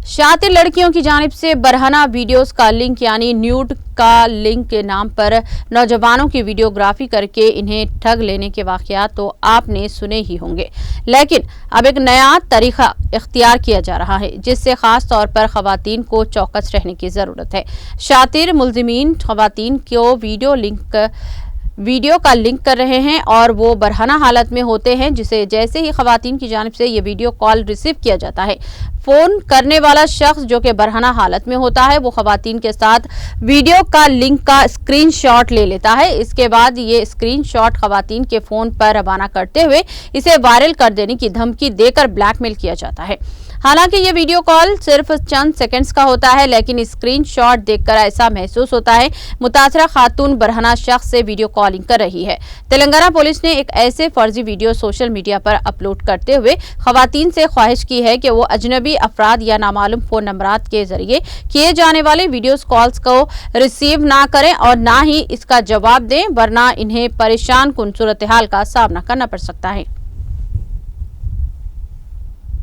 शातिर लड़कियों की जानिब से बरहना वीडियोस का लिंक यानी न्यूड का लिंक के नाम पर नौजवानों की वीडियोग्राफी करके इन्हें ठग लेने के वाकयात तो आपने सुने ही होंगे, लेकिन अब एक नया तरीका इख्तियार किया जा रहा है जिससे खास तौर पर खवातीन को चौकस रहने की जरूरत है। शातिर मुलजिमीन खवातीन को वीडियो का लिंक कर रहे हैं और वो बरहना हालत में होते हैं, जिसे जैसे ही खवातीन की जानिब से ये वीडियो कॉल रिसीव किया जाता है, फोन करने वाला शख्स जो कि बरहना हालत में होता है वो खवातीन के साथ वीडियो का लिंक का स्क्रीनशॉट ले लेता है। इसके बाद ये स्क्रीनशॉट खवातीन के फोन पर रवाना करते हुए इसे वायरल कर देने की धमकी देकर ब्लैकमेल किया जाता है। हालांकि ये वीडियो कॉल सिर्फ चंद सेकंड्स का होता है, लेकिन स्क्रीनशॉट देखकर ऐसा महसूस होता है मुतासरा खातून बरहना शख्स से वीडियो कॉलिंग कर रही है। तेलंगाना पुलिस ने एक ऐसे फर्जी वीडियो सोशल मीडिया पर अपलोड करते हुए खवातीन से ख्वाहिश की है कि वो अजनबी अफराद या नामालूम फोन नंबरात के जरिए किए जाने वाले वीडियो कॉल्स को रिसीव ना करें और ना ही इसका जवाब दें, वरना इन्हें परेशान कुन सूरत हाल का सामना करना पड़ सकता है।